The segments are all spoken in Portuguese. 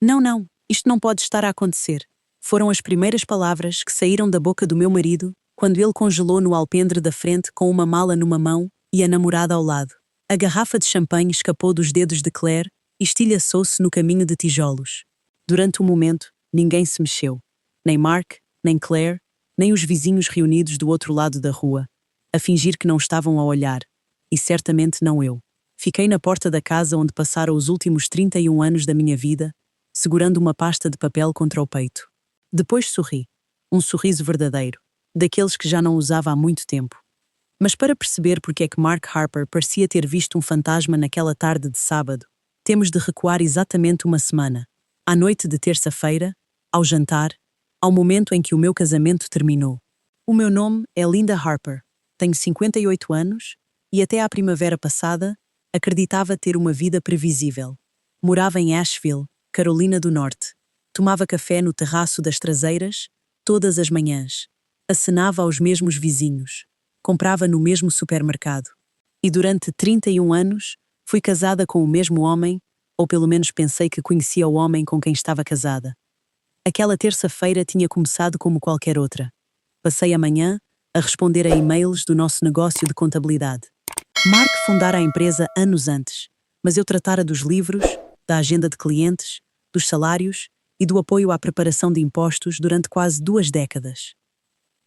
Não, não, isto não pode estar a acontecer. Foram as primeiras palavras que saíram da boca do meu marido quando ele congelou no alpendre da frente com uma mala numa mão e a namorada ao lado. A garrafa de champanhe escapou dos dedos de Claire e estilhaçou-se no caminho de tijolos. Durante um momento, ninguém se mexeu. Nem Mark, nem Claire, nem os vizinhos reunidos do outro lado da rua, a fingir que não estavam a olhar. E certamente não eu. Fiquei na porta da casa onde passara os últimos 31 anos da minha vida, segurando uma pasta de papel contra o peito. Depois sorri. Um sorriso verdadeiro, daqueles que já não usava há muito tempo. Mas para perceber porque é que Mark Harper parecia ter visto um fantasma naquela tarde de sábado, temos de recuar exatamente uma semana, à noite de terça-feira, ao jantar, ao momento em que o meu casamento terminou. O meu nome é Linda Harper, tenho 58 anos e até à primavera passada acreditava ter uma vida previsível. Morava em Asheville, Carolina do Norte. Tomava café no terraço das traseiras todas as manhãs. Acenava aos mesmos vizinhos. Comprava no mesmo supermercado. E durante 31 anos fui casada com o mesmo homem, ou pelo menos pensei que conhecia o homem com quem estava casada. Aquela terça-feira tinha começado como qualquer outra. Passei a manhã a responder a e-mails do nosso negócio de contabilidade. Mark fundara a empresa anos antes, mas eu tratara dos livros, da agenda de clientes, dos salários e do apoio à preparação de impostos durante quase 2 décadas.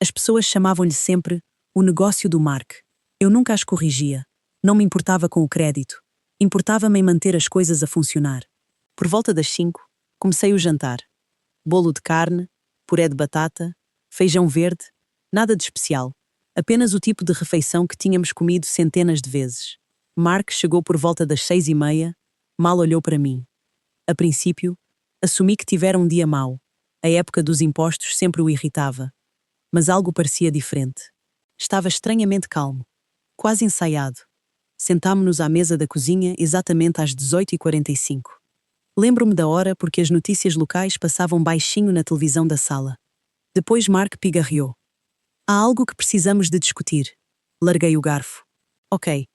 As pessoas chamavam-lhe sempre o negócio do Mark. Eu nunca as corrigia. Não me importava com o crédito. Importava-me em manter as coisas a funcionar. Por volta das 5, comecei o jantar. Bolo de carne, puré de batata, feijão verde, nada de especial. Apenas o tipo de refeição que tínhamos comido centenas de vezes. Mark chegou por volta das 6:30, mal olhou para mim. A princípio, assumi que tivera um dia mau. A época dos impostos sempre o irritava. Mas algo parecia diferente. Estava estranhamente calmo, quase ensaiado. Sentámo-nos à mesa da cozinha exatamente às 18:45. Lembro-me da hora porque as notícias locais passavam baixinho na televisão da sala. Depois Mark pigarreou. Há algo que precisamos de discutir. Larguei o garfo. Ok.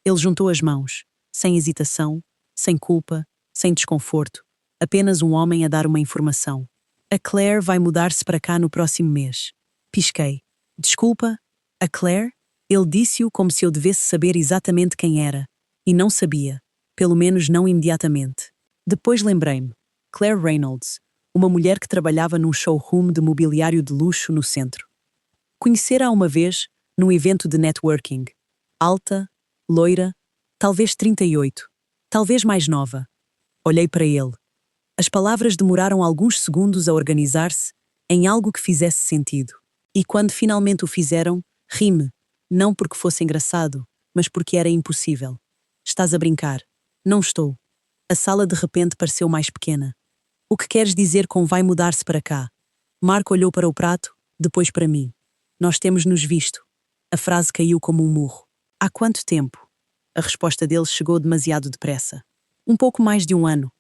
Ele juntou as mãos, sem hesitação, sem culpa, sem desconforto. Apenas um homem a dar uma informação. A Claire vai mudar-se para cá no próximo mês. Pisquei. Desculpa, a Claire? Ele disse-o como se eu devesse saber exatamente quem era. E não sabia. Pelo menos não imediatamente. Depois lembrei-me. Claire Reynolds, uma mulher que trabalhava num showroom de mobiliário de luxo no centro. Conhecera-a uma vez, num evento de networking. Alta, loira, talvez 38, talvez mais nova. Olhei para ele. As palavras demoraram alguns segundos a organizar-se em algo que fizesse sentido. E quando finalmente o fizeram, ri-me, não porque fosse engraçado, mas porque era impossível. Estás a brincar? Não estou. A sala de repente pareceu mais pequena. O que queres dizer com vai mudar-se para cá? Mark olhou para o prato, depois para mim. Nós temos nos visto. A frase caiu como um murro. Há quanto tempo? A resposta dele chegou demasiado depressa. Um pouco mais de 1 ano.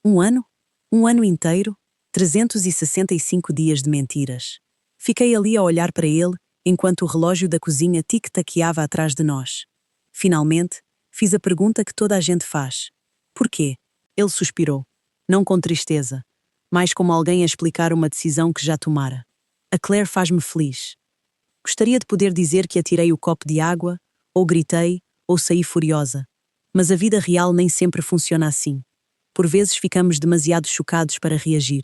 1 ano? 1 ano inteiro? 365 dias de mentiras. Fiquei ali a olhar para ele, enquanto o relógio da cozinha tic-taqueava atrás de nós. Finalmente, fiz a pergunta que toda a gente faz. Porquê? Ele suspirou. Não com tristeza, mas como alguém a explicar uma decisão que já tomara. A Claire faz-me feliz. Gostaria de poder dizer que atirei o copo de água, ou gritei, ou saí furiosa. Mas a vida real nem sempre funciona assim. Por vezes ficamos demasiado chocados para reagir.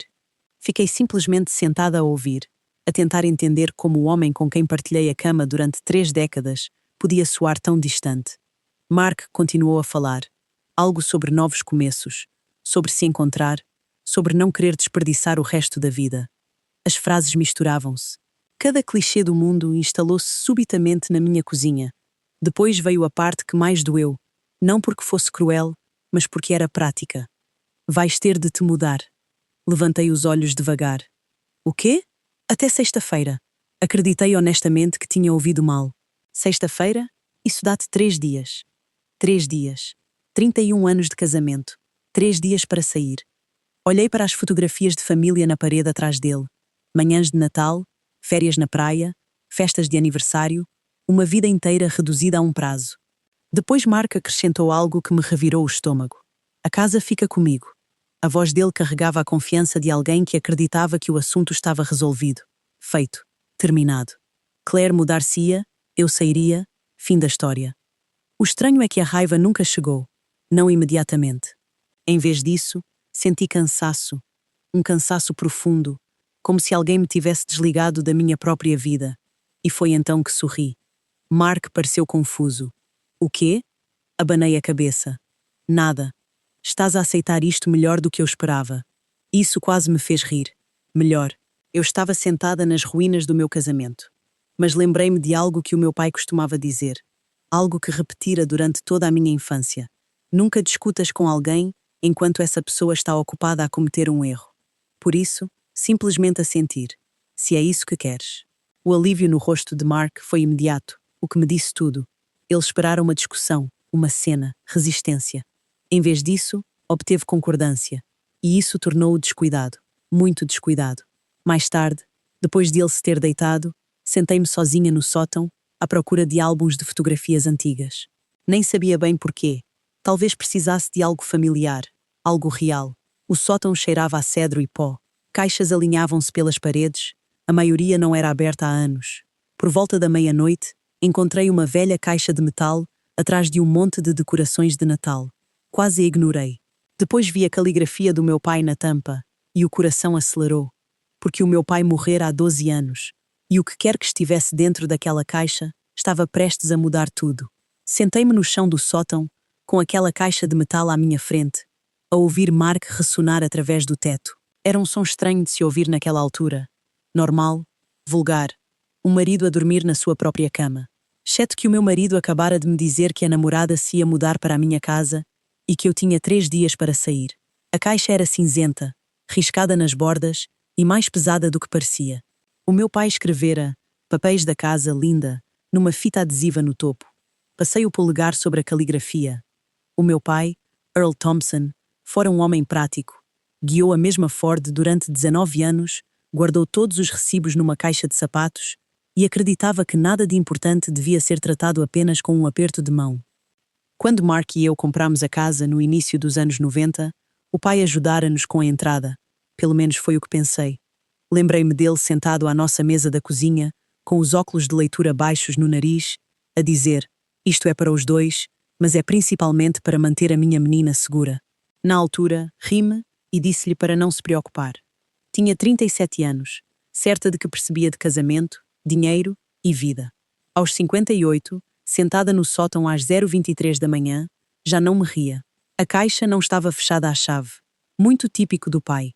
Fiquei simplesmente sentada a ouvir, a tentar entender como o homem com quem partilhei a cama durante 3 décadas podia soar tão distante. Mark continuou a falar. Algo sobre novos começos, sobre se encontrar, sobre não querer desperdiçar o resto da vida. As frases misturavam-se. Cada clichê do mundo instalou-se subitamente na minha cozinha. Depois veio a parte que mais doeu, não porque fosse cruel, mas porque era prática. Vais ter de te mudar. Levantei os olhos devagar. O quê? Até sexta-feira. Acreditei honestamente que tinha ouvido mal. Sexta-feira? Isso dá-te 3 dias. 3 dias. 31 anos de casamento. 3 dias para sair. Olhei para as fotografias de família na parede atrás dele. Manhãs de Natal, férias na praia, festas de aniversário, uma vida inteira reduzida a um prazo. Depois Mark acrescentou algo que me revirou o estômago. A casa fica comigo. A voz dele carregava a confiança de alguém que acreditava que o assunto estava resolvido. Feito. Terminado. Claire mudar-se-ia, eu sairia, fim da história. O estranho é que a raiva nunca chegou, não imediatamente. Em vez disso, senti cansaço, um cansaço profundo, como se alguém me tivesse desligado da minha própria vida. E foi então que sorri. Mark pareceu confuso. O quê? Abanei a cabeça. Nada. Estás a aceitar isto melhor do que eu esperava. Isso quase me fez rir. Melhor. Eu estava sentada nas ruínas do meu casamento. Mas lembrei-me de algo que o meu pai costumava dizer. Algo que repetira durante toda a minha infância. Nunca discutas com alguém enquanto essa pessoa está ocupada a cometer um erro. Por isso, simplesmente assentir. Se é isso que queres. O alívio no rosto de Mark foi imediato, o que me disse tudo. Ele esperara uma discussão, uma cena, resistência. Em vez disso, obteve concordância. E isso tornou-o descuidado, muito descuidado. Mais tarde, depois de ele se ter deitado, sentei-me sozinha no sótão, à procura de álbuns de fotografias antigas. Nem sabia bem porquê. Talvez precisasse de algo familiar, algo real. O sótão cheirava a cedro e pó. Caixas alinhavam-se pelas paredes. A maioria não era aberta há anos. Por volta da meia-noite, encontrei uma velha caixa de metal atrás de um monte de decorações de Natal. Quase a ignorei. Depois vi a caligrafia do meu pai na tampa e o coração acelerou. Porque o meu pai morrera há 12 anos. E o que quer que estivesse dentro daquela caixa estava prestes a mudar tudo. Sentei-me no chão do sótão, com aquela caixa de metal à minha frente, a ouvir Mark ressonar através do teto. Era um som estranho de se ouvir naquela altura. Normal, vulgar, um marido a dormir na sua própria cama. Exceto que o meu marido acabara de me dizer que a namorada se ia mudar para a minha casa e que eu tinha 3 dias para sair. A caixa era cinzenta, riscada nas bordas e mais pesada do que parecia. O meu pai escrevera "Papéis da casa, linda", numa fita adesiva no topo. Passei o polegar sobre a caligrafia. O meu pai, Earl Thompson, fora um homem prático. Guiou a mesma Ford durante 19 anos, guardou todos os recibos numa caixa de sapatos e acreditava que nada de importante devia ser tratado apenas com um aperto de mão. Quando Mark e eu comprámos a casa no início dos anos 90, o pai ajudara-nos com a entrada. Pelo menos foi o que pensei. Lembrei-me dele sentado à nossa mesa da cozinha, com os óculos de leitura baixos no nariz, a dizer: "Isto é para os dois, mas é principalmente para manter a minha menina segura." Na altura, ri-me e disse-lhe para não se preocupar. Tinha 37 anos, certa de que percebia de casamento, dinheiro e vida. Aos 58, sentada no sótão às 0h23 da manhã, já não me ria. A caixa não estava fechada à chave. Muito típico do pai.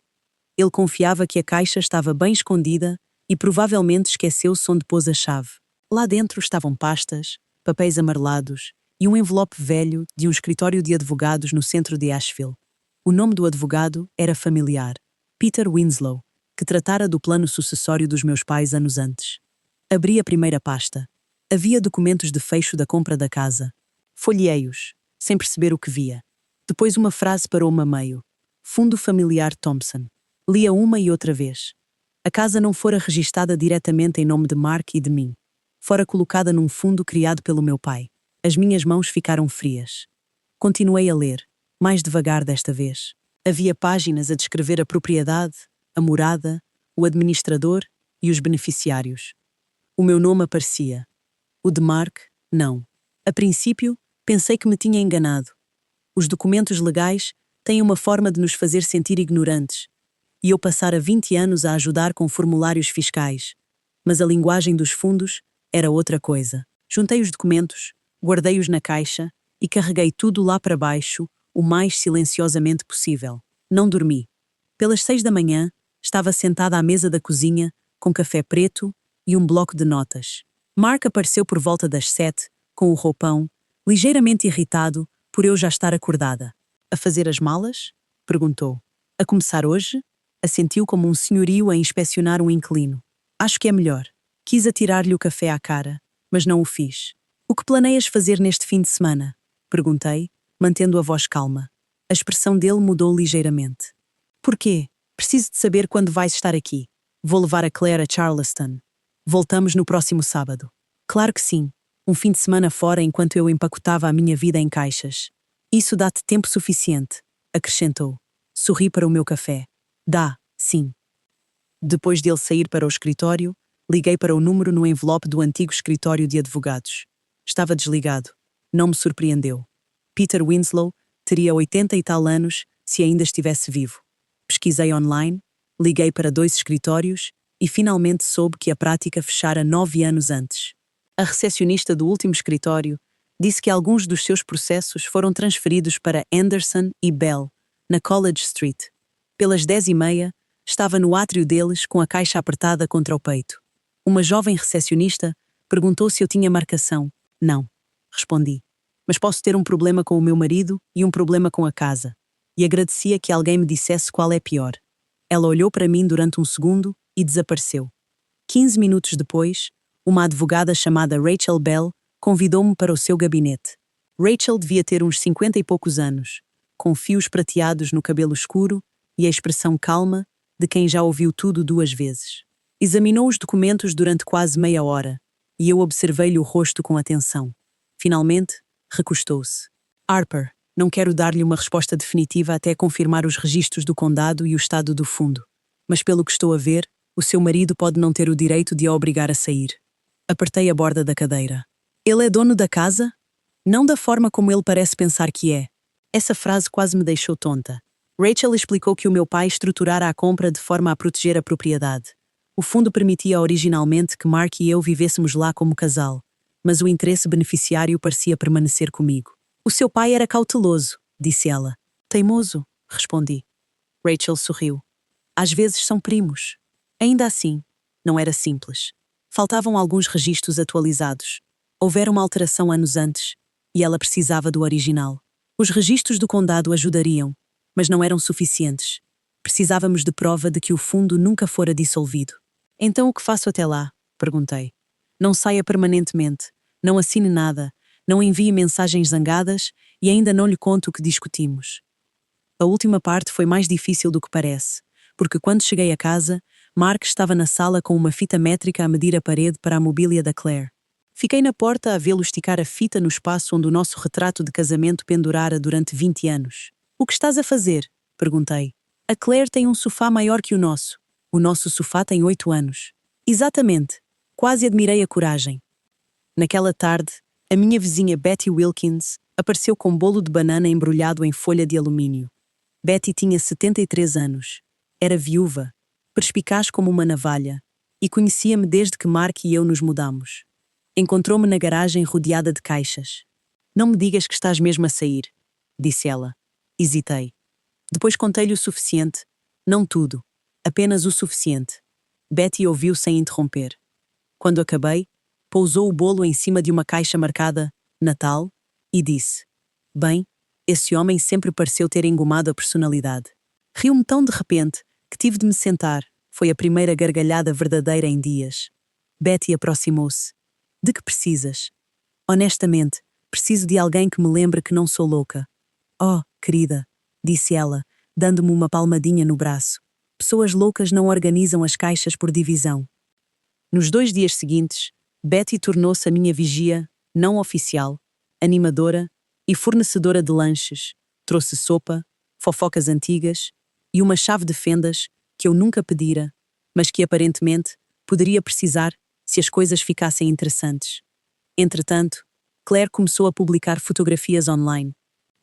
Ele confiava que a caixa estava bem escondida e provavelmente esqueceu-se onde pôs a chave. Lá dentro estavam pastas, papéis amarelados e um envelope velho de um escritório de advogados no centro de Asheville. O nome do advogado era familiar, Peter Winslow, que tratara do plano sucessório dos meus pais anos antes. Abri a primeira pasta. Havia documentos de fecho da compra da casa. Folhei-os, sem perceber o que via. Depois uma frase parou-me a meio. Fundo Familiar Thompson. Lia uma e outra vez. A casa não fora registada diretamente em nome de Mark e de mim. Fora colocada num fundo criado pelo meu pai. As minhas mãos ficaram frias. Continuei a ler, mais devagar desta vez. Havia páginas a descrever a propriedade, a morada, o administrador e os beneficiários. O meu nome aparecia. O de Mark, não. A princípio, pensei que me tinha enganado. Os documentos legais têm uma forma de nos fazer sentir ignorantes. E eu passara 20 anos a ajudar com formulários fiscais. Mas a linguagem dos fundos era outra coisa. Juntei os documentos, guardei-os na caixa e carreguei tudo lá para baixo, o mais silenciosamente possível. Não dormi. Pelas 6 da manhã, estava sentada à mesa da cozinha, com café preto e um bloco de notas. Mark apareceu por volta das 7, com o roupão, ligeiramente irritado por eu já estar acordada. "A fazer as malas?" perguntou. "A começar hoje?" Assentiu como um senhorio a inspecionar um inquilino. "Acho que é melhor." Quis atirar-lhe o café à cara, mas não o fiz. "O que planeias fazer neste fim de semana?" perguntei, mantendo a voz calma. A expressão dele mudou ligeiramente. "Porquê? Preciso de saber quando vais estar aqui. Vou levar a Claire a Charleston. Voltamos no próximo sábado." "Claro que sim. Um fim de semana fora enquanto eu empacotava a minha vida em caixas. Isso dá-te tempo suficiente", acrescentou. Sorri para o meu café. Dá, sim. Depois de ele sair para o escritório, liguei para o número no envelope do antigo escritório de advogados. Estava desligado. Não me surpreendeu. Peter Winslow teria 80 e tal anos se ainda estivesse vivo. Pesquisei online, liguei para 2 escritórios e finalmente soube que a prática fechara 9 anos antes. A recepcionista do último escritório disse que alguns dos seus processos foram transferidos para Anderson e Bell, na College Street. Pelas 10h30, estava no átrio deles com a caixa apertada contra o peito. Uma jovem recepcionista perguntou se eu tinha marcação. Não, respondi. Mas posso ter um problema com o meu marido e um problema com a casa. E agradecia que alguém me dissesse qual é pior. Ela olhou para mim durante um segundo e desapareceu. 15 minutos depois, uma advogada chamada Rachel Bell convidou-me para o seu gabinete. Rachel devia ter uns 50 e poucos anos, com fios prateados no cabelo escuro e a expressão calma de quem já ouviu tudo 2 vezes. Examinou os documentos durante quase meia hora e eu observei-lhe o rosto com atenção. Finalmente, recostou-se. Harper, não quero dar-lhe uma resposta definitiva até confirmar os registros do condado e o estado do fundo. Mas pelo que estou a ver, o seu marido pode não ter o direito de a obrigar a sair. Apertei a borda da cadeira. Ele é dono da casa? Não da forma como ele parece pensar que é. Essa frase quase me deixou tonta. Rachel explicou que o meu pai estruturara a compra de forma a proteger a propriedade. O fundo permitia originalmente que Mark e eu vivêssemos lá como casal, mas o interesse beneficiário parecia permanecer comigo. O seu pai era cauteloso, disse ela. Teimoso, respondi. Rachel sorriu. Às vezes são primos. Ainda assim, não era simples. Faltavam alguns registros atualizados. Houvera uma alteração anos antes, e ela precisava do original. Os registros do condado ajudariam, mas não eram suficientes. Precisávamos de prova de que o fundo nunca fora dissolvido. Então o que faço até lá? Perguntei. Não saia permanentemente, não assine nada, não envie mensagens zangadas e ainda não lhe conto o que discutimos. A última parte foi mais difícil do que parece, porque quando cheguei a casa, Mark estava na sala com uma fita métrica a medir a parede para a mobília da Claire. Fiquei na porta a vê-lo esticar a fita no espaço onde o nosso retrato de casamento pendurara durante 20 anos. O que estás a fazer? Perguntei. A Claire tem um sofá maior que o nosso. O nosso sofá tem 8 anos. Exatamente. Quase admirei a coragem. Naquela tarde, a minha vizinha Betty Wilkins apareceu com um bolo de banana embrulhado em folha de alumínio. Betty tinha 73 anos. Era viúva, perspicaz como uma navalha, e conhecia-me desde que Mark e eu nos mudamos. Encontrou-me na garagem rodeada de caixas. Não me digas que estás mesmo a sair, disse ela. Hesitei. Depois contei-lhe o suficiente. Não tudo, apenas o suficiente. Betty ouviu sem interromper. Quando acabei, pousou o bolo em cima de uma caixa marcada Natal e disse: Bem, esse homem sempre pareceu ter engomado a personalidade. Riu-me tão de repente que tive de me sentar. Foi a primeira gargalhada verdadeira em dias. Betty aproximou-se. De que precisas? Honestamente, preciso de alguém que me lembre que não sou louca. Oh, querida, disse ela, dando-me uma palmadinha no braço. Pessoas loucas não organizam as caixas por divisão. Nos 2 dias seguintes, Betty tornou-se a minha vigia, não oficial, animadora e fornecedora de lanches. Trouxe sopa, fofocas antigas e uma chave de fendas que eu nunca pedira, mas que aparentemente poderia precisar se as coisas ficassem interessantes. Entretanto, Claire começou a publicar fotografias online.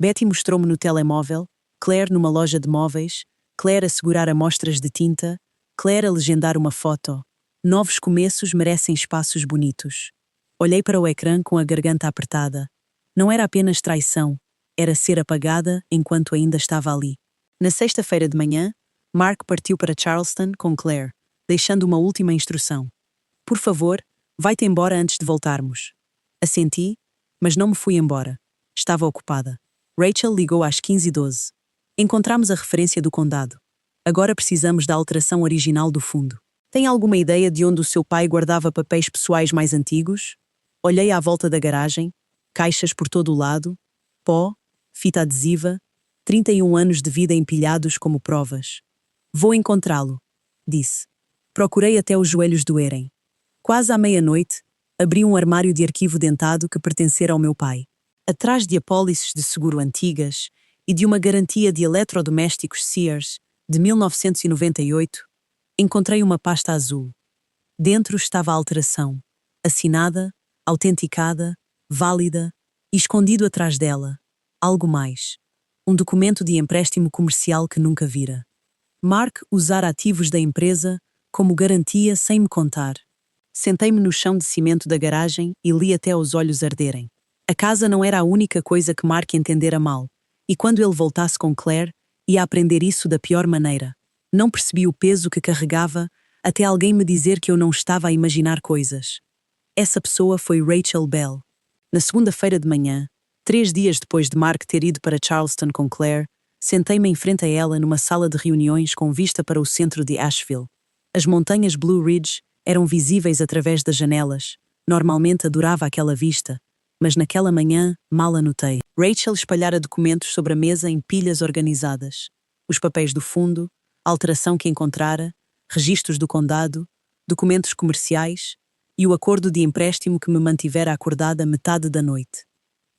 Betty mostrou-me no telemóvel, Claire numa loja de móveis, Claire a segurar amostras de tinta, Claire a legendar uma foto. Novos começos merecem espaços bonitos. Olhei para o ecrã com a garganta apertada. Não era apenas traição, era ser apagada enquanto ainda estava ali. Na sexta-feira de manhã, Mark partiu para Charleston com Claire, deixando uma última instrução. Por favor, vai-te embora antes de voltarmos. Assenti, mas não me fui embora. Estava ocupada. Rachel ligou às 15h12. Encontramos a referência do condado. Agora precisamos da alteração original do fundo. Tem alguma ideia de onde o seu pai guardava papéis pessoais mais antigos? Olhei à volta da garagem, caixas por todo o lado, pó, fita adesiva, 31 anos de vida empilhados como provas. Vou encontrá-lo, disse. Procurei até os joelhos doerem. Quase à meia-noite, abri um armário de arquivo dentado que pertencera ao meu pai. Atrás de apólices de seguro antigas e de uma garantia de eletrodomésticos Sears, de 1998, encontrei uma pasta azul. Dentro estava a alteração, assinada, autenticada, válida e escondido atrás dela, algo mais. Um documento de empréstimo comercial que nunca vira. Mark usara ativos da empresa como garantia sem me contar. Sentei-me no chão de cimento da garagem e li até os olhos arderem. A casa não era a única coisa que Mark entendera mal, e quando ele voltasse com Claire, ia aprender isso da pior maneira. Não percebi o peso que carregava até alguém me dizer que eu não estava a imaginar coisas. Essa pessoa foi Rachel Bell. Na segunda-feira de manhã, 3 dias depois de Mark ter ido para Charleston com Claire, sentei-me em frente a ela numa sala de reuniões com vista para o centro de Asheville. As montanhas Blue Ridge eram visíveis através das janelas. Normalmente adorava aquela vista, mas naquela manhã mal a notei. Rachel espalhara documentos sobre a mesa em pilhas organizadas. Os papéis do fundo, a alteração que encontrara, registros do condado, documentos comerciais e o acordo de empréstimo que me mantivera acordada metade da noite.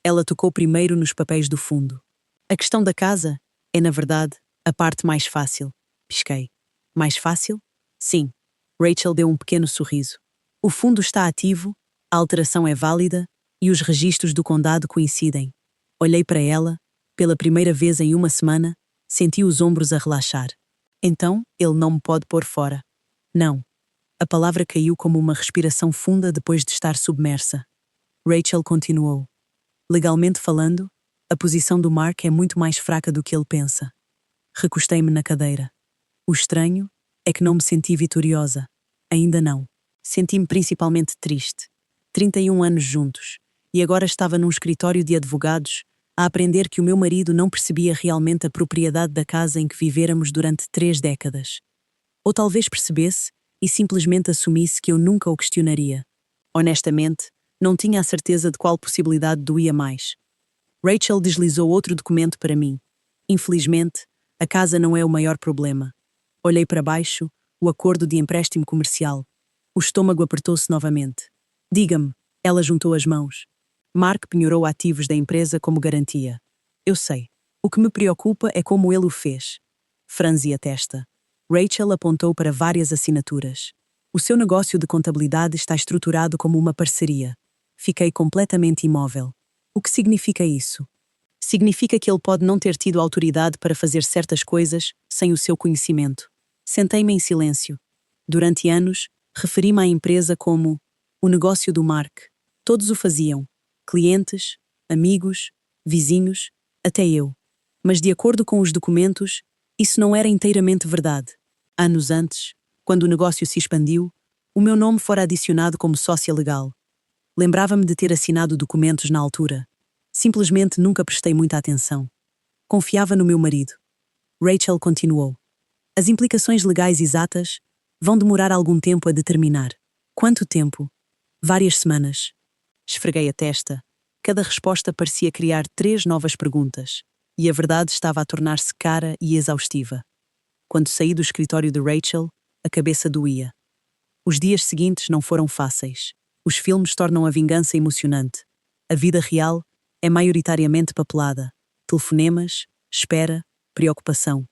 Ela tocou primeiro nos papéis do fundo. A questão da casa é, na verdade, a parte mais fácil. Pisquei. Mais fácil? Sim. Rachel deu um pequeno sorriso. O fundo está ativo, a alteração é válida e os registros do condado coincidem. Olhei para ela, pela primeira vez em uma semana, senti os ombros a relaxar. Então, ele não me pode pôr fora. Não. A palavra caiu como uma respiração funda depois de estar submersa. Rachel continuou. Legalmente falando, a posição do Mark é muito mais fraca do que ele pensa. Recostei-me na cadeira. O estranho é que não me senti vitoriosa. Ainda não. Senti-me principalmente triste. 31 anos juntos. E agora estava num escritório de advogados a aprender que o meu marido não percebia realmente a propriedade da casa em que vivéramos durante 3 décadas. Ou talvez percebesse e simplesmente assumisse que eu nunca o questionaria. Honestamente, não tinha a certeza de qual possibilidade doía mais. Rachel deslizou outro documento para mim. Infelizmente, a casa não é o maior problema. Olhei para baixo, o acordo de empréstimo comercial. O estômago apertou-se novamente. Diga-me, ela juntou as mãos. Mark penhorou ativos da empresa como garantia. Eu sei. O que me preocupa é como ele o fez. Franzi a testa. Rachel apontou para várias assinaturas. O seu negócio de contabilidade está estruturado como uma parceria. Fiquei completamente imóvel. O que significa isso? Significa que ele pode não ter tido autoridade para fazer certas coisas sem o seu conhecimento. Sentei-me em silêncio. Durante anos, referi-me à empresa como o negócio do Mark. Todos o faziam. Clientes, amigos, vizinhos, até eu. Mas de acordo com os documentos, isso não era inteiramente verdade. Anos antes, quando o negócio se expandiu, o meu nome fora adicionado como sócia legal. Lembrava-me de ter assinado documentos na altura. Simplesmente nunca prestei muita atenção. Confiava no meu marido. Rachel continuou. As implicações legais exatas vão demorar algum tempo a determinar. Quanto tempo? Várias semanas. Esfreguei a testa. Cada resposta parecia criar 3 novas perguntas, e a verdade estava a tornar-se cara e exaustiva. Quando saí do escritório de Rachel, a cabeça doía. Os dias seguintes não foram fáceis. Os filmes tornam a vingança emocionante. A vida real é maioritariamente papelada. Telefonemas, espera, preocupação.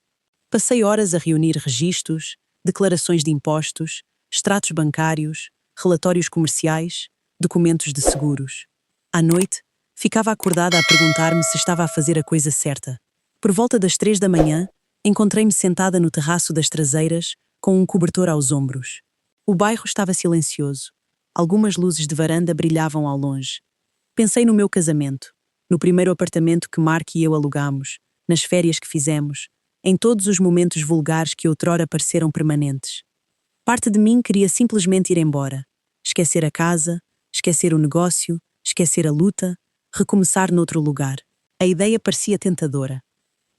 Passei horas a reunir registros, declarações de impostos, extratos bancários, relatórios comerciais, documentos de seguros. À noite, ficava acordada a perguntar-me se estava a fazer a coisa certa. Por volta das 3 da manhã, encontrei-me sentada no terraço das traseiras, com um cobertor aos ombros. O bairro estava silencioso. Algumas luzes de varanda brilhavam ao longe. Pensei no meu casamento, no primeiro apartamento que Mark e eu alugámos, nas férias que fizemos, em todos os momentos vulgares que outrora pareceram permanentes. Parte de mim queria simplesmente ir embora, esquecer a casa, esquecer o negócio, esquecer a luta, recomeçar noutro lugar. A ideia parecia tentadora.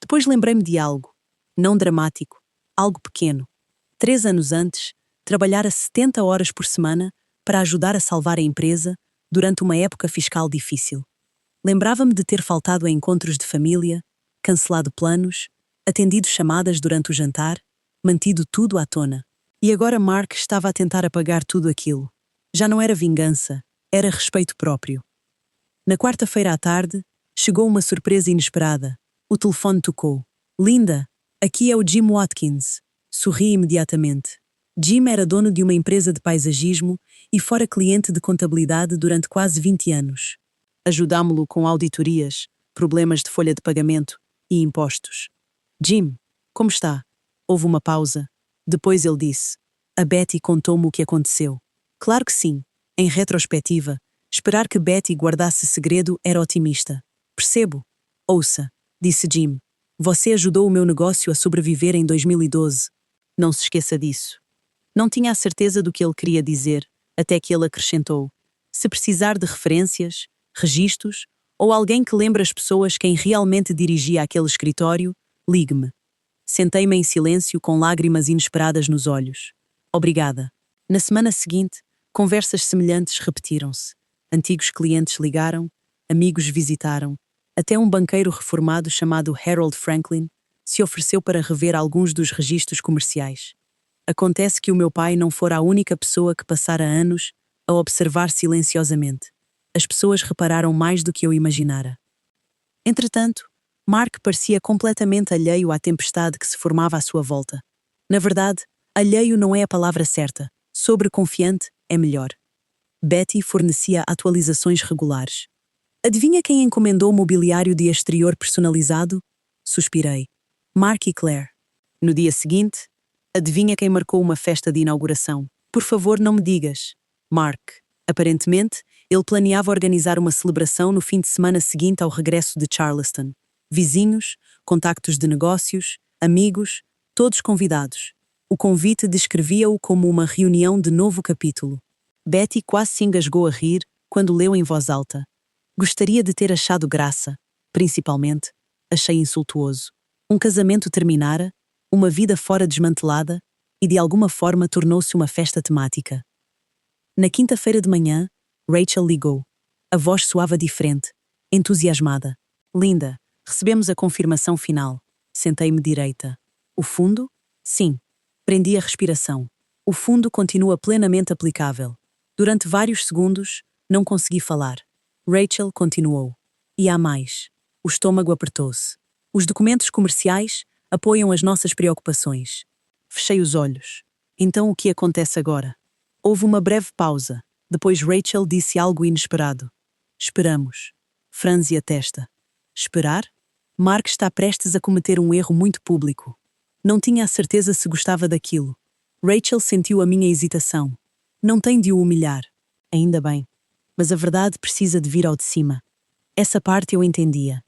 Depois lembrei-me de algo, não dramático, algo pequeno. 3 anos antes, trabalhara 70 horas por semana para ajudar a salvar a empresa durante uma época fiscal difícil. Lembrava-me de ter faltado a encontros de família, cancelado planos, atendido chamadas durante o jantar, mantido tudo à tona. E agora Mark estava a tentar apagar tudo aquilo. Já não era vingança, era respeito próprio. Na quarta-feira à tarde, chegou uma surpresa inesperada. O telefone tocou. Linda, aqui é o Jim Watkins. Sorri imediatamente. Jim era dono de uma empresa de paisagismo e fora cliente de contabilidade durante quase 20 anos. Ajudámo-lo com auditorias, problemas de folha de pagamento e impostos. Jim, como está? Houve uma pausa. Depois ele disse. A Betty contou-me o que aconteceu. Claro que sim. Em retrospectiva, esperar que Betty guardasse segredo era otimista. Percebo. Ouça, disse Jim. Você ajudou o meu negócio a sobreviver em 2012. Não se esqueça disso. Não tinha a certeza do que ele queria dizer, até que ele acrescentou. Se precisar de referências, registros ou alguém que lembre as pessoas quem realmente dirigia aquele escritório, ligue-me. Sentei-me em silêncio com lágrimas inesperadas nos olhos. Obrigada. Na semana seguinte, conversas semelhantes repetiram-se. Antigos clientes ligaram, amigos visitaram, até um banqueiro reformado chamado Harold Franklin se ofereceu para rever alguns dos registros comerciais. Acontece que o meu pai não fora a única pessoa que passara anos a observar silenciosamente. As pessoas repararam mais do que eu imaginara. Entretanto, Mark parecia completamente alheio à tempestade que se formava à sua volta. Na verdade, alheio não é a palavra certa. Sobreconfiante é melhor. Betty fornecia atualizações regulares. Adivinha quem encomendou mobiliário de exterior personalizado? Suspirei. Mark e Claire. No dia seguinte, adivinha quem marcou uma festa de inauguração? Por favor, não me digas. Mark. Aparentemente, ele planeava organizar uma celebração no fim de semana seguinte ao regresso de Charleston. Vizinhos, contactos de negócios, amigos, todos convidados. O convite descrevia-o como uma reunião de novo capítulo. Betty quase se engasgou a rir quando leu em voz alta. Gostaria de ter achado graça. Principalmente, achei insultuoso. Um casamento terminara, uma vida fora desmantelada, e de alguma forma tornou-se uma festa temática. Na quinta-feira de manhã, Rachel ligou. A voz soava diferente, entusiasmada. Linda, recebemos a confirmação final. Sentei-me direita. O fundo? Sim. Prendi a respiração. O fundo continua plenamente aplicável. Durante vários segundos, não consegui falar. Rachel continuou. E há mais. O estômago apertou-se. Os documentos comerciais apoiam as nossas preocupações. Fechei os olhos. Então o que acontece agora? Houve uma breve pausa. Depois Rachel disse algo inesperado. Esperamos. Franzi a testa. Esperar? Mark está prestes a cometer um erro muito público. Não tinha a certeza se gostava daquilo. Rachel sentiu a minha hesitação. Não tem de o humilhar. Ainda bem. Mas a verdade precisa de vir ao de cima. Essa parte eu entendia.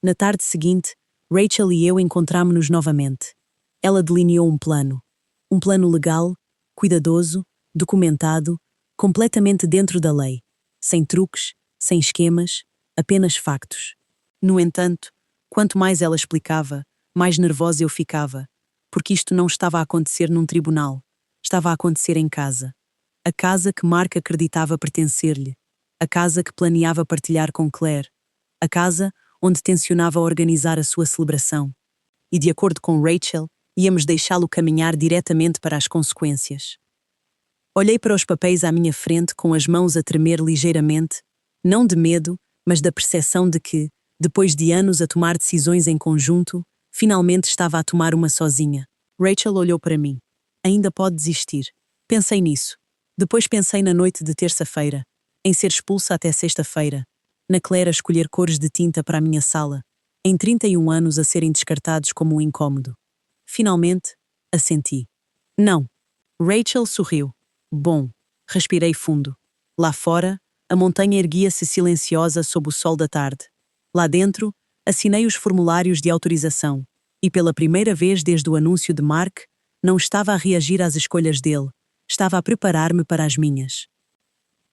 Na tarde seguinte, Rachel e eu encontrámo-nos novamente. Ela delineou um plano. Um plano legal, cuidadoso, documentado, completamente dentro da lei. Sem truques, sem esquemas, apenas factos. No entanto, quanto mais ela explicava, mais nervosa eu ficava, porque isto não estava a acontecer num tribunal. Estava a acontecer em casa. A casa que Mark acreditava pertencer-lhe. A casa que planeava partilhar com Claire. A casa onde tencionava organizar a sua celebração. E, de acordo com Rachel, íamos deixá-lo caminhar diretamente para as consequências. Olhei para os papéis à minha frente com as mãos a tremer ligeiramente, não de medo, mas da percepção de que, depois de anos a tomar decisões em conjunto, finalmente estava a tomar uma sozinha. Rachel olhou para mim. Ainda pode desistir. Pensei nisso. Depois pensei na noite de terça-feira, em ser expulsa até sexta-feira, na Claire a escolher cores de tinta para a minha sala, em 31 anos a serem descartados como um incômodo. Finalmente, assenti. Não. Rachel sorriu. Bom. Respirei fundo. Lá fora, a montanha erguia-se silenciosa sob o sol da tarde. Lá dentro, assinei os formulários de autorização, e pela primeira vez desde o anúncio de Mark, não estava a reagir às escolhas dele, estava a preparar-me para as minhas.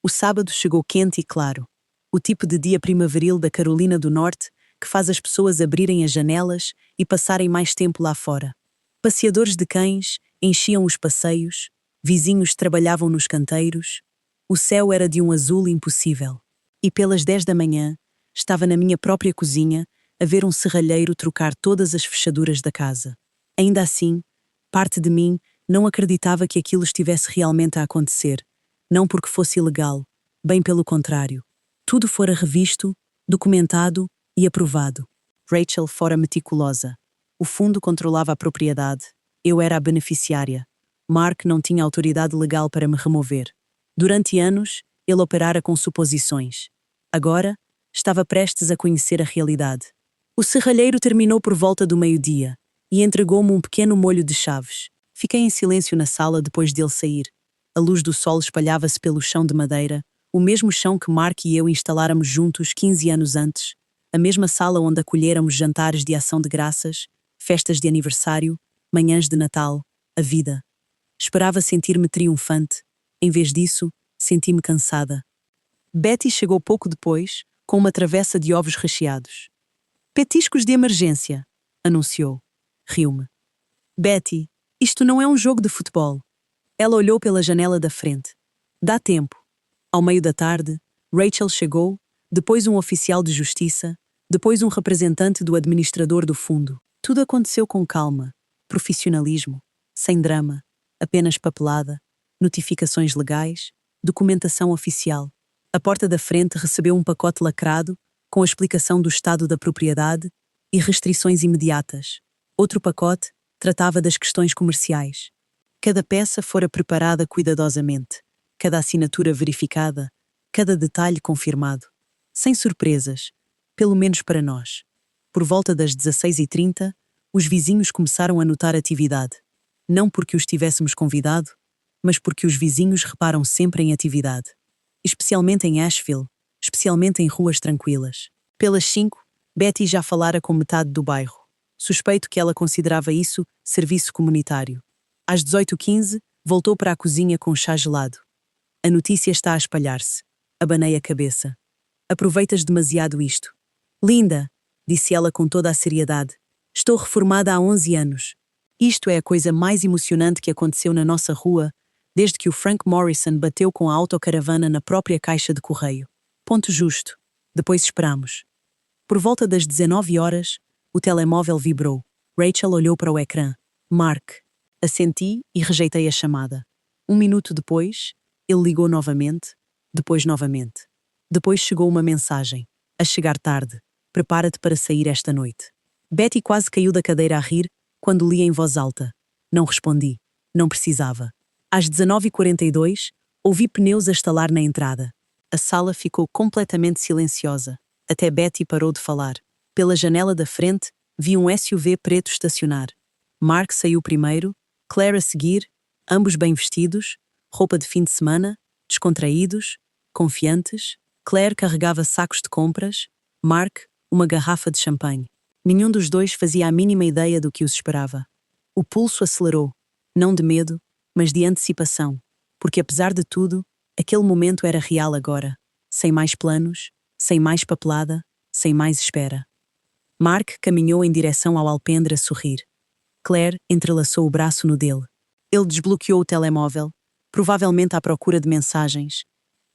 O sábado chegou quente e claro, o tipo de dia primaveril da Carolina do Norte que faz as pessoas abrirem as janelas e passarem mais tempo lá fora. Passeadores de cães enchiam os passeios, vizinhos trabalhavam nos canteiros, o céu era de um azul impossível. E pelas 10 da manhã, estava na minha própria cozinha a ver um serralheiro trocar todas as fechaduras da casa. Ainda assim, parte de mim não acreditava que aquilo estivesse realmente a acontecer, não porque fosse ilegal, bem pelo contrário. Tudo fora revisto, documentado e aprovado. Rachel fora meticulosa. O fundo controlava a propriedade. Eu era a beneficiária. Mark não tinha autoridade legal para me remover. Durante anos, ele operara com suposições. Agora, estava prestes a conhecer a realidade. O serralheiro terminou por volta do meio-dia e entregou-me um pequeno molho de chaves. Fiquei em silêncio na sala depois dele sair. A luz do sol espalhava-se pelo chão de madeira, o mesmo chão que Mark e eu instaláramos juntos 15 anos antes, a mesma sala onde acolhéramos jantares de ação de graças, festas de aniversário, manhãs de Natal, a vida. Esperava sentir-me triunfante. Em vez disso, senti-me cansada. Betty chegou pouco depois, com uma travessa de ovos recheados. Petiscos de emergência, anunciou. Riu-me. Betty, isto não é um jogo de futebol. Ela olhou pela janela da frente. Dá tempo. Ao meio da tarde, Rachel chegou, depois um oficial de justiça, depois um representante do administrador do fundo. Tudo aconteceu com calma, profissionalismo, sem drama, apenas papelada, notificações legais, documentação oficial. A porta da frente recebeu um pacote lacrado com a explicação do estado da propriedade e restrições imediatas. Outro pacote tratava das questões comerciais. Cada peça fora preparada cuidadosamente, cada assinatura verificada, cada detalhe confirmado. Sem surpresas, pelo menos para nós. Por volta das 16h30, os vizinhos começaram a notar atividade. Não porque os tivéssemos convidado, mas porque os vizinhos reparam sempre em atividade. Especialmente em Asheville, especialmente em ruas tranquilas. Pelas 5, Betty já falara com metade do bairro. Suspeito que ela considerava isso serviço comunitário. Às 18h15, voltou para a cozinha com chá gelado. A notícia está a espalhar-se. Abanei a cabeça. Aproveitas demasiado isto. Linda, disse ela com toda a seriedade. Estou reformada há 11 anos. Isto é a coisa mais emocionante que aconteceu na nossa rua desde que o Frank Morrison bateu com a autocaravana na própria caixa de correio. Ponto justo. Depois esperamos. Por volta das 19 horas, o telemóvel vibrou. Rachel olhou para o ecrã. Mark. Assenti e rejeitei a chamada. 1 minuto depois, ele ligou novamente, depois novamente. Depois chegou uma mensagem. A chegar tarde. Prepara-te para sair esta noite. Betty quase caiu da cadeira a rir quando li em voz alta. Não respondi. Não precisava. Às 19h42, ouvi pneus a estalar na entrada. A sala ficou completamente silenciosa. Até Betty parou de falar. Pela janela da frente, vi um SUV preto estacionar. Mark saiu primeiro, Claire a seguir, ambos bem vestidos, roupa de fim de semana, descontraídos, confiantes. Claire carregava sacos de compras, Mark, uma garrafa de champanhe. Nenhum dos dois fazia a mínima ideia do que os esperava. O pulso acelerou, não de medo, mas de antecipação, porque apesar de tudo, aquele momento era real agora, sem mais planos, sem mais papelada, sem mais espera. Mark caminhou em direção ao alpendre a sorrir. Claire entrelaçou o braço no dele. Ele desbloqueou o telemóvel, provavelmente à procura de mensagens.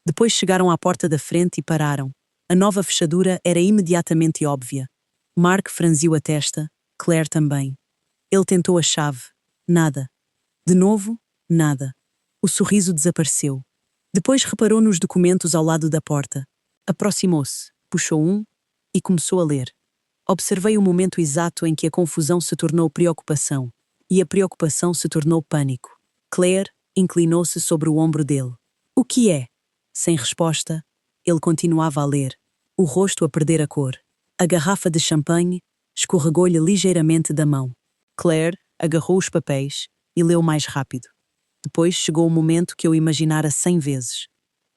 Depois chegaram à porta da frente e pararam. A nova fechadura era imediatamente óbvia. Mark franziu a testa, Claire também. Ele tentou a chave. Nada. De novo, nada. O sorriso desapareceu. Depois reparou nos documentos ao lado da porta. Aproximou-se, puxou um e começou a ler. Observei o momento exato em que a confusão se tornou preocupação e a preocupação se tornou pânico. Claire inclinou-se sobre o ombro dele. O que é? Sem resposta, ele continuava a ler, o rosto a perder a cor. A garrafa de champanhe escorregou-lhe ligeiramente da mão. Claire agarrou os papéis e leu mais rápido. Depois chegou o momento que eu imaginara 100 vezes.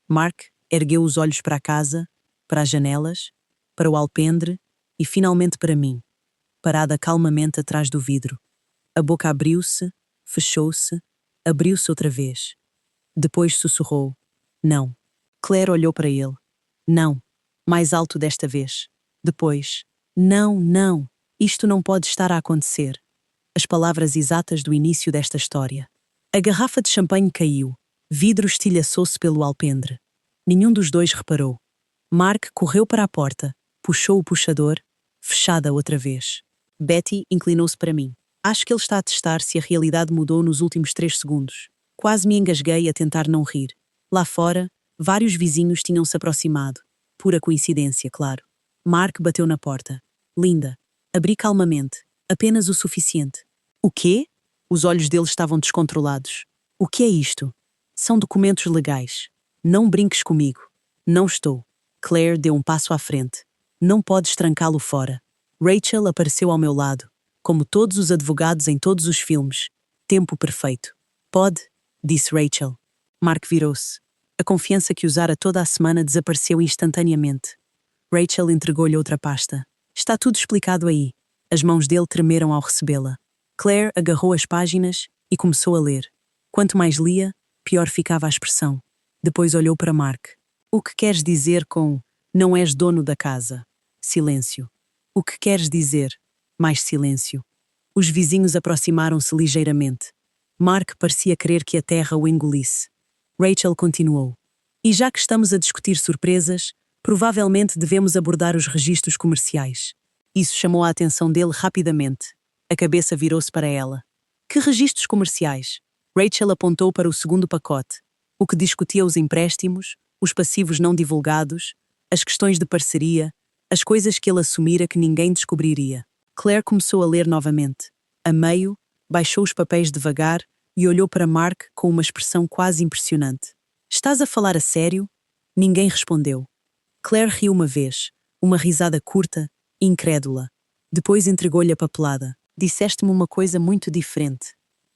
Mark ergueu os olhos para a casa, para as janelas, para o alpendre e finalmente para mim, parada calmamente atrás do vidro. A boca abriu-se, fechou-se, abriu-se outra vez. Depois sussurrou. Não. Claire olhou para ele. Não. Mais alto desta vez. Depois. Não, não. Isto não pode estar a acontecer. As palavras exatas do início desta história. A garrafa de champanhe caiu. Vidro estilhaçou-se pelo alpendre. Nenhum dos dois reparou. Mark correu para a porta, puxou o puxador, fechada outra vez. Betty inclinou-se para mim. Acho que ele está a testar se a realidade mudou nos últimos 3 segundos. Quase me engasguei a tentar não rir. Lá fora, vários vizinhos tinham se aproximado. Pura coincidência, claro. Mark bateu na porta. Linda, Abri calmamente, apenas o suficiente. O quê? Os olhos dele estavam descontrolados. O que é isto? São documentos legais. Não brinques comigo. Não estou. Claire deu um passo à frente. Não podes trancá-lo fora. Rachel apareceu ao meu lado, como todos os advogados em todos os filmes. Tempo perfeito. Pode, disse Rachel. Mark virou-se. A confiança que usara toda a semana desapareceu instantaneamente. Rachel entregou-lhe outra pasta. Está tudo explicado aí. As mãos dele tremeram ao recebê-la. Claire agarrou as páginas e começou a ler. Quanto mais lia, pior ficava a expressão. Depois olhou para Mark. O que queres dizer com não és dono da casa? Silêncio. O que queres dizer? Mais silêncio. Os vizinhos aproximaram-se ligeiramente. Mark parecia querer que a terra o engolisse. Rachel continuou. E já que estamos a discutir surpresas, provavelmente devemos abordar os registros comerciais. Isso chamou a atenção dele rapidamente. A cabeça virou-se para ela. Que registros comerciais? Rachel apontou para o segundo pacote, o que discutia os empréstimos, os passivos não divulgados, as questões de parceria, as coisas que ele assumira que ninguém descobriria. Claire começou a ler novamente. A meio, baixou os papéis devagar e olhou para Mark com uma expressão quase impressionante. Estás a falar a sério? Ninguém respondeu. Claire riu uma vez, uma risada curta, incrédula. Depois entregou-lhe a papelada. Disseste-me uma coisa muito diferente.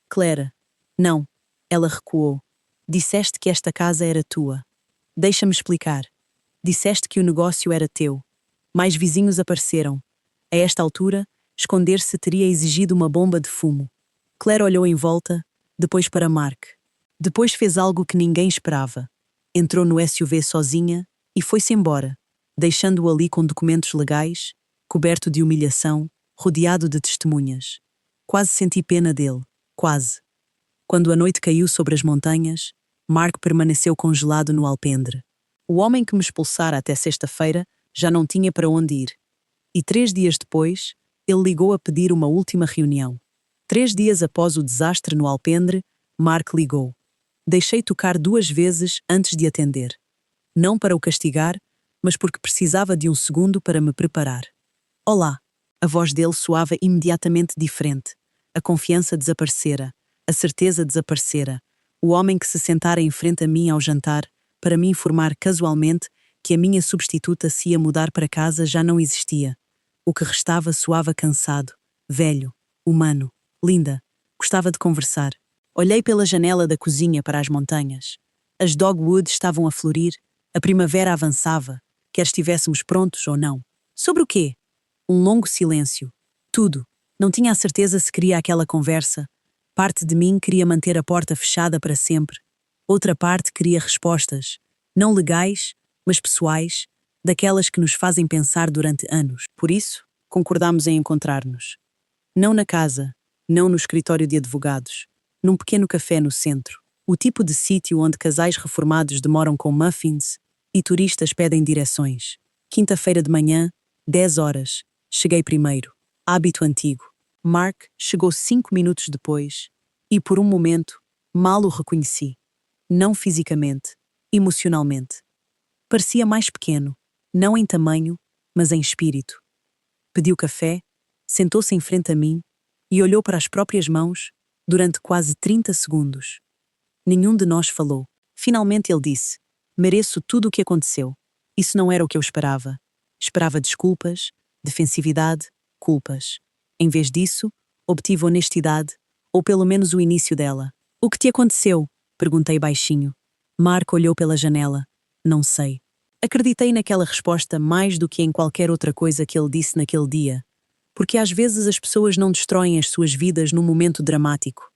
Claire. Não. Ela recuou. Disseste que esta casa era tua. Deixa-me explicar. Disseste que o negócio era teu. Mais vizinhos apareceram. A esta altura, esconder-se teria exigido uma bomba de fumo. Claire olhou em volta, depois para Mark. Depois fez algo que ninguém esperava. Entrou no SUV sozinha e foi-se embora, deixando-o ali com documentos legais, coberto de humilhação, rodeado de testemunhas. Quase senti pena dele. Quase. Quando a noite caiu sobre as montanhas, Mark permaneceu congelado no alpendre. O homem que me expulsara até sexta-feira já não tinha para onde ir. E 3 dias depois, ele ligou a pedir uma última reunião. 3 dias após o desastre no alpendre, Mark ligou. Deixei tocar 2 vezes antes de atender. Não para o castigar, mas porque precisava de um segundo para me preparar. Olá! A voz dele soava imediatamente diferente. A confiança desaparecera. A certeza desaparecera. O homem que se sentara em frente a mim ao jantar, para me informar casualmente que a minha substituta se ia mudar para casa já não existia. O que restava soava cansado, velho, humano, linda. Gostava de conversar. Olhei pela janela da cozinha para as montanhas. As dogwood estavam a florir, a primavera avançava, quer estivéssemos prontos ou não. Sobre o quê? Um longo silêncio. Tudo. Não tinha a certeza se queria aquela conversa. Parte de mim queria manter a porta fechada para sempre. Outra parte queria respostas, não legais, mas pessoais, daquelas que nos fazem pensar durante anos. Por isso, concordámos em encontrar-nos. Não na casa, não no escritório de advogados, num pequeno café no centro. O tipo de sítio onde casais reformados demoram com muffins e turistas pedem direções. Quinta-feira de manhã, 10 horas. Cheguei primeiro. Hábito antigo. Mark chegou 5 minutos depois e, por um momento, mal o reconheci. Não fisicamente, emocionalmente. Parecia mais pequeno, não em tamanho, mas em espírito. Pediu café, sentou-se em frente a mim e olhou para as próprias mãos durante quase 30 segundos. Nenhum de nós falou. Finalmente ele disse: mereço tudo o que aconteceu. Isso não era o que eu esperava. Esperava desculpas, defensividade, culpas. Em vez disso, obtive honestidade, ou pelo menos o início dela. O que te aconteceu? Perguntei baixinho. Mark olhou pela janela. Não sei. Acreditei naquela resposta mais do que em qualquer outra coisa que ele disse naquele dia, porque às vezes as pessoas não destroem as suas vidas num momento dramático.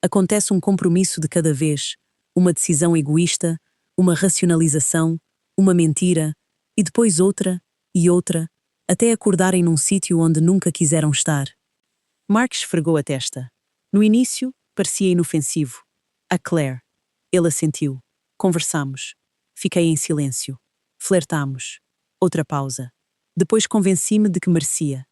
Acontece um compromisso de cada vez, uma decisão egoísta, uma racionalização, uma mentira, e depois outra, e outra, até acordarem num sítio onde nunca quiseram estar. Mark esfregou a testa. No início, parecia inofensivo. A Claire. Ele assentiu. Conversamos. Fiquei em silêncio. Flertámos. Outra pausa. Depois convenci-me de que merecia.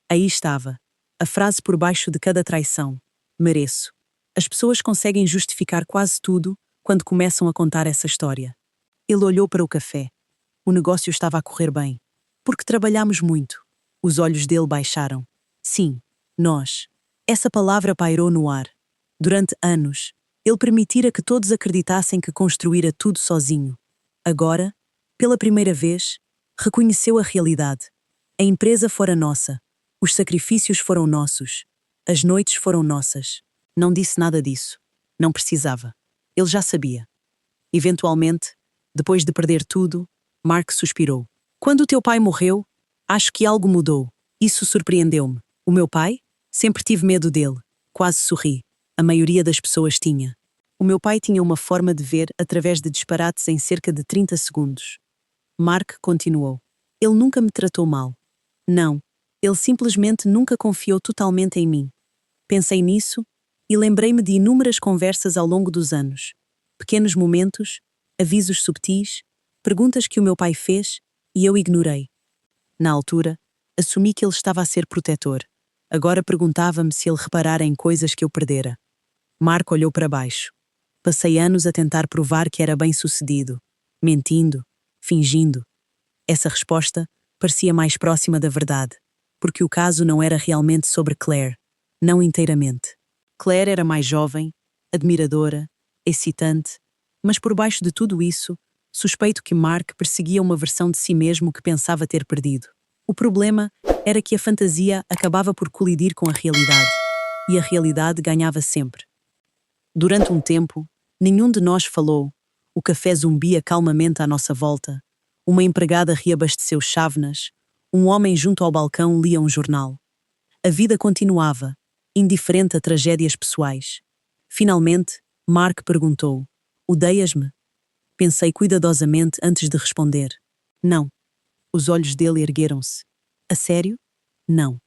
Aí estava. A frase por baixo de cada traição. Mereço. As pessoas conseguem justificar quase tudo quando começam a contar essa história. Ele olhou para o café. O negócio estava a correr bem. Porque trabalhamos muito. Os olhos dele baixaram. Sim, nós. Essa palavra pairou no ar. Durante anos, ele permitira que todos acreditassem que construíra tudo sozinho. Agora, pela primeira vez, reconheceu a realidade. A empresa fora nossa. Os sacrifícios foram nossos. As noites foram nossas. Não disse nada disso. Não precisava. Ele já sabia. Eventualmente, depois de perder tudo, Mark suspirou. Quando o teu pai morreu, acho que algo mudou. Isso surpreendeu-me. O meu pai? Sempre tive medo dele. Quase sorri. A maioria das pessoas tinha. O meu pai tinha uma forma de ver através de disparates em cerca de 30 segundos. Mark continuou. Ele nunca me tratou mal. Não. Ele simplesmente nunca confiou totalmente em mim. Pensei nisso e lembrei-me de inúmeras conversas ao longo dos anos. Pequenos momentos, avisos subtis, perguntas que o meu pai fez e eu ignorei. Na altura, assumi que ele estava a ser protetor. Agora perguntava-me se ele reparara em coisas que eu perdera. Mark olhou para baixo. Passei anos a tentar provar que era bem-sucedido, mentindo, fingindo. Essa resposta parecia mais próxima da verdade, porque o caso não era realmente sobre Claire, não inteiramente. Claire era mais jovem, admiradora, excitante, mas por baixo de tudo isso, suspeito que Mark perseguia uma versão de si mesmo que pensava ter perdido. O problema era que a fantasia acabava por colidir com a realidade, e a realidade ganhava sempre. Durante um tempo, nenhum de nós falou. O café zumbia calmamente à nossa volta. Uma empregada reabasteceu chávenas. Um homem junto ao balcão lia um jornal. A vida continuava, indiferente a tragédias pessoais. Finalmente, Mark perguntou: "Odeias-me?" Pensei cuidadosamente antes de responder. Não. Os olhos dele ergueram-se. A sério? Não.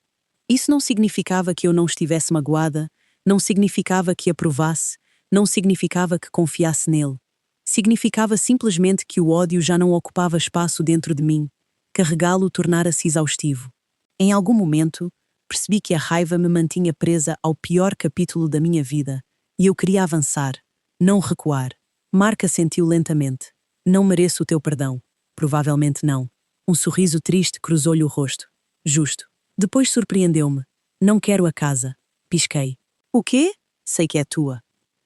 Isso não significava que eu não estivesse magoada, não significava que aprovasse, não significava que confiasse nele. Significava simplesmente que o ódio já não ocupava espaço dentro de mim. Carregá-lo tornara-se exaustivo. Em algum momento, percebi que a raiva me mantinha presa ao pior capítulo da minha vida, e eu queria avançar, não recuar. Mark assentiu lentamente. Não mereço o teu perdão. Provavelmente não. Um sorriso triste cruzou-lhe o rosto. Justo. Depois surpreendeu-me. Não quero a casa. Pisquei. O quê? Sei que é tua.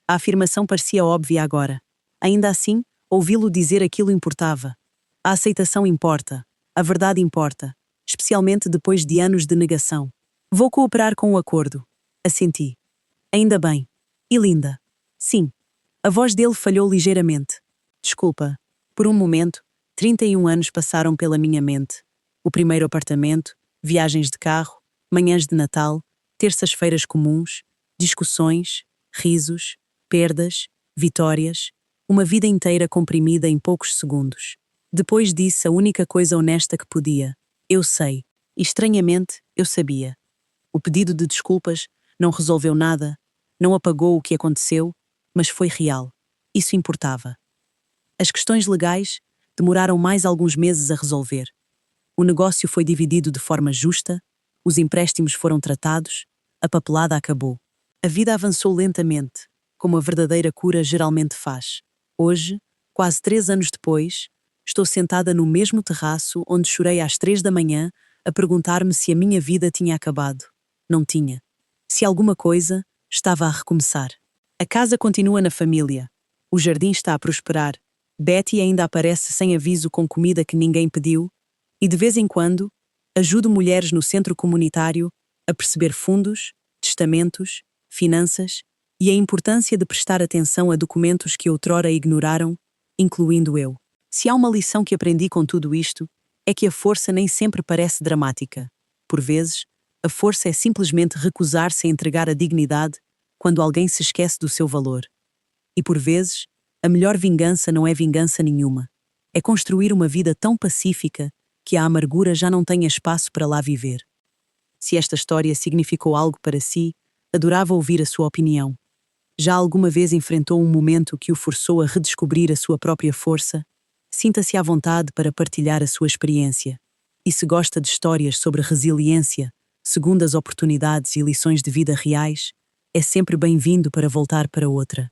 A afirmação parecia óbvia agora. Ainda assim, ouvi-lo dizer aquilo importava. A aceitação importa. A verdade importa. Especialmente depois de anos de negação. Vou cooperar com o acordo. Assenti. Ainda bem. E linda. Sim. A voz dele falhou ligeiramente. Desculpa. Por um momento, 31 anos passaram pela minha mente. O primeiro apartamento, viagens de carro, manhãs de Natal, terças-feiras comuns, discussões, risos, perdas, vitórias, uma vida inteira comprimida em poucos segundos. Depois disse a única coisa honesta que podia. Eu sei. E estranhamente, eu sabia. O pedido de desculpas não resolveu nada, não apagou o que aconteceu, mas foi real. Isso importava. As questões legais demoraram mais alguns meses a resolver. O negócio foi dividido de forma justa, os empréstimos foram tratados, a papelada acabou. A vida avançou lentamente, como a verdadeira cura geralmente faz. Hoje, quase 3 anos depois, estou sentada no mesmo terraço onde chorei às 3 da manhã a perguntar-me se a minha vida tinha acabado. Não tinha. Se alguma coisa, estava a recomeçar. A casa continua na família. O jardim está a prosperar. Betty ainda aparece sem aviso com comida que ninguém pediu. E de vez em quando, ajudo mulheres no centro comunitário a perceber fundos, testamentos, finanças e a importância de prestar atenção a documentos que outrora ignoraram, incluindo eu. Se há uma lição que aprendi com tudo isto, é que a força nem sempre parece dramática. Por vezes, a força é simplesmente recusar-se a entregar a dignidade quando alguém se esquece do seu valor. E por vezes, a melhor vingança não é vingança nenhuma. É construir uma vida tão pacífica que a amargura já não tenha espaço para lá viver. Se esta história significou algo para si, adorava ouvir a sua opinião. Já alguma vez enfrentou um momento que o forçou a redescobrir a sua própria força? Sinta-se à vontade para partilhar a sua experiência. E se gosta de histórias sobre resiliência, segundas oportunidades e lições de vida reais, é sempre bem-vindo para voltar para outra.